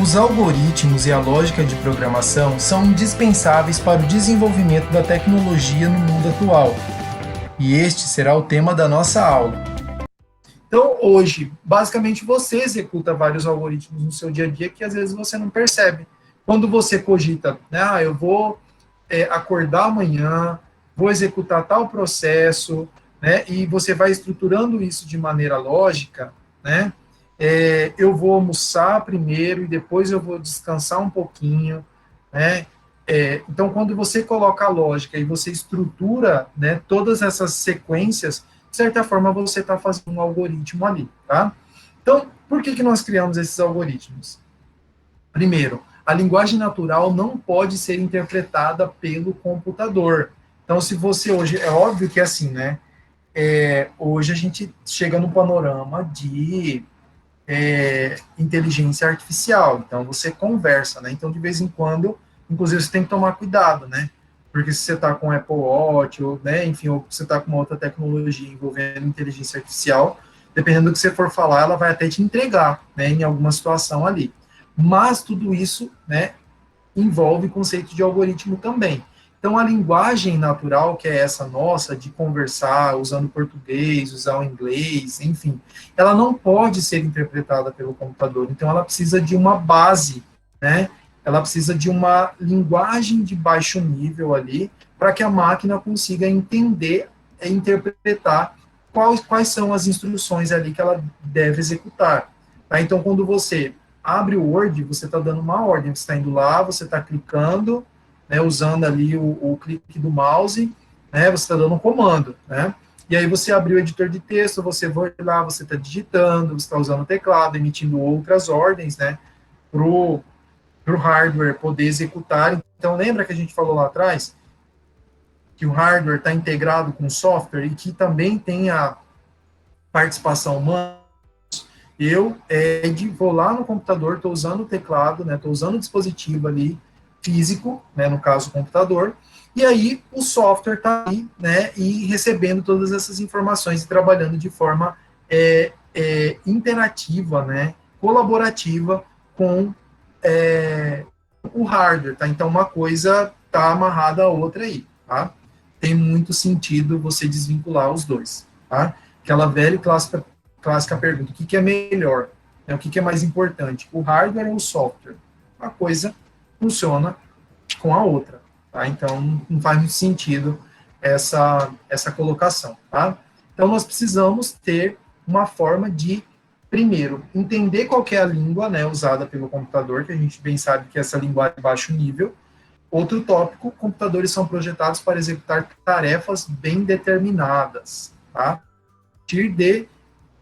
Os algoritmos e a lógica de programação são indispensáveis para o desenvolvimento da tecnologia no mundo atual. E este será o tema da nossa aula. Então, hoje, basicamente, você executa vários algoritmos no seu dia a dia que às vezes você não percebe. Quando você cogita, né, eu vou acordar amanhã, vou executar tal processo, né, e você vai estruturando isso de maneira lógica, né, eu vou almoçar primeiro e depois eu vou descansar um pouquinho, né, então quando você coloca a lógica e você estrutura, né, todas essas sequências, de certa forma você está fazendo um algoritmo ali, tá? Então, por que nós criamos esses algoritmos? Primeiro, a linguagem natural não pode ser interpretada pelo computador. Então, se você hoje, é óbvio que é assim, né? Hoje a gente chega no panorama de inteligência artificial. Então, você conversa, né? Então, de vez em quando, inclusive, você tem que tomar cuidado, né? Porque se você está com Apple Watch, ou, né, enfim, ou você está com uma outra tecnologia envolvendo inteligência artificial, dependendo do que você for falar, ela vai até te entregar, né, em alguma situação ali. Mas tudo isso, né, envolve conceito de algoritmo também. Então, a linguagem natural, que é essa nossa, de conversar, usando português, usar o inglês, enfim, ela não pode ser interpretada pelo computador. Então, ela precisa de uma base, né? Ela precisa de uma linguagem de baixo nível ali, para que a máquina consiga entender e interpretar quais são as instruções ali que ela deve executar. Tá? Então, quando você abre o Word, você está dando uma ordem, você está indo lá, você está clicando, né, usando ali o clique do mouse, né, você está dando um comando, né, e aí você abriu o editor de texto, você vai lá, você está digitando, você está usando o teclado, emitindo outras ordens, né, para o hardware poder executar. Então, lembra que a gente falou lá atrás que o hardware está integrado com o software e que também tem a participação humana? Eu, vou lá no computador, estou usando o teclado, né, estou usando o dispositivo ali físico, né, no caso o computador, e aí o software está aí, né, e recebendo todas essas informações e trabalhando de forma interativa, né, colaborativa com o hardware, tá? Então uma coisa está amarrada à outra aí, tá? Tem muito sentido você desvincular os dois, tá? Aquela velha e clássica pergunta, o que é melhor? O que é mais importante? O hardware ou o software? Uma coisa funciona com a outra, tá? Então não faz muito sentido essa colocação, tá? Então nós precisamos ter uma forma de, primeiro, entender qual é a língua, né, usada pelo computador, que a gente bem sabe que é essa linguagem de baixo nível. Outro tópico, computadores são projetados para executar tarefas bem determinadas, tá? A partir de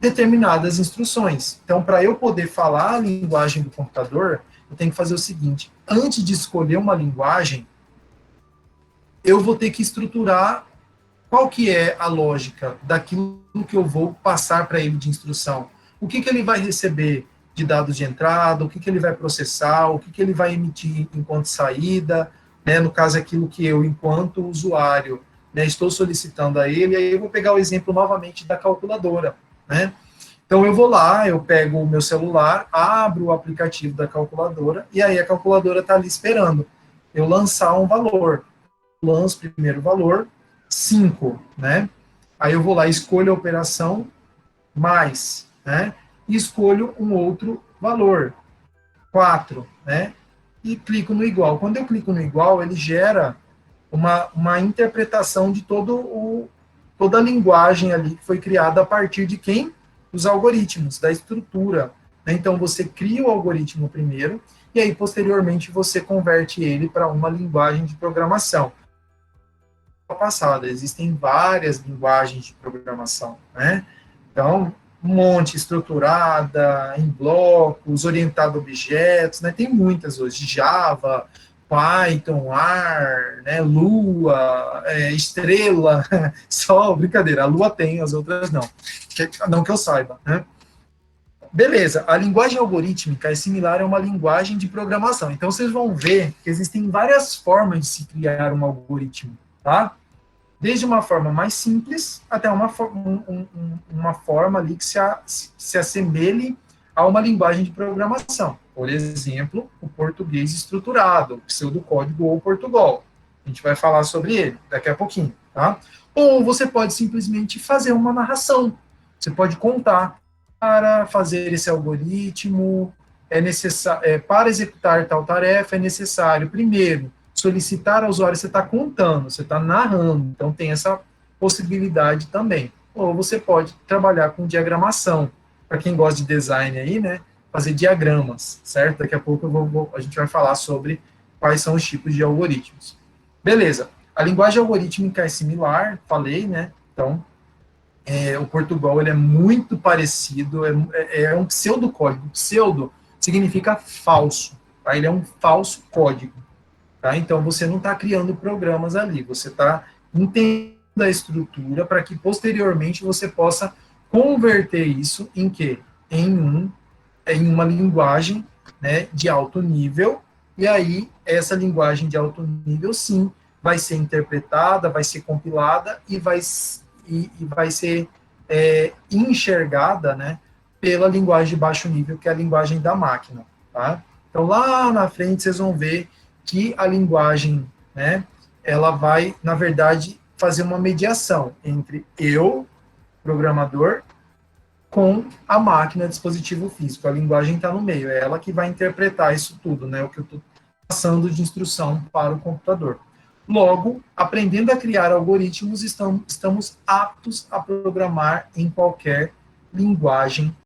determinadas instruções. Então, para eu poder falar a linguagem do computador, eu tenho que fazer o seguinte: antes de escolher uma linguagem, eu vou ter que estruturar qual que é a lógica daquilo que eu vou passar para ele de instrução. O que ele vai receber de dados de entrada, o que ele vai processar, o que ele vai emitir enquanto saída, né, no caso, aquilo que eu, enquanto usuário, né, estou solicitando a ele. Aí eu vou pegar o exemplo novamente da calculadora, né? Então eu vou lá, eu pego o meu celular, abro o aplicativo da calculadora, e aí a calculadora está ali esperando eu lançar um valor. Lanço o primeiro valor, 5, né? Aí eu vou lá, escolho a operação, mais, né? E escolho um outro valor, 4, né? E clico no igual. Quando eu clico no igual, ele gera uma interpretação de toda a linguagem ali que foi criada a partir de quem? Dos algoritmos, da estrutura. Né? Então, você cria o algoritmo primeiro, e aí, posteriormente, você converte ele para uma linguagem de programação. Passada, existem várias linguagens de programação, né? Então, um monte, estruturada, em blocos, orientada a objetos, né? Tem muitas hoje, Java, Python, R, né? Lua, Estrela, Sol, brincadeira, a Lua tem, as outras não, não que eu saiba, né? Beleza, a linguagem algorítmica é similar a uma linguagem de programação. Então, vocês vão ver que existem várias formas de se criar um algoritmo, tá? Desde uma forma mais simples até uma forma ali que se assemelhe a uma linguagem de programação. Por exemplo, o português estruturado, o pseudocódigo ou Portugal. A gente vai falar sobre ele daqui a pouquinho, tá? Ou você pode simplesmente fazer uma narração. Você pode contar para fazer esse algoritmo, para executar tal tarefa é necessário, primeiro, solicitar ao usuário, você está contando, você está narrando, então tem essa possibilidade também. Ou você pode trabalhar com diagramação. Para quem gosta de design aí, né? Fazer diagramas, certo? Daqui a pouco a gente vai falar sobre quais são os tipos de algoritmos. Beleza. A linguagem algorítmica é similar, falei, né? Então, o Portugal ele é muito parecido, é um pseudocódigo. Pseudo significa falso, tá? Ele é um falso código, tá? Então, você não está criando programas ali, você está entendendo a estrutura para que posteriormente você possa converter isso em quê? Em uma linguagem, né, de alto nível, e aí essa linguagem de alto nível, sim, vai ser interpretada, vai ser compilada e vai ser enxergada, né, pela linguagem de baixo nível, que é a linguagem da máquina, tá? Então, lá na frente, vocês vão ver que a linguagem, né, ela vai, na verdade, fazer uma mediação entre eu, programador, com a máquina, dispositivo físico. A linguagem está no meio, é ela que vai interpretar isso tudo, né? O que eu estou passando de instrução para o computador. Logo, aprendendo a criar algoritmos, estamos aptos a programar em qualquer linguagem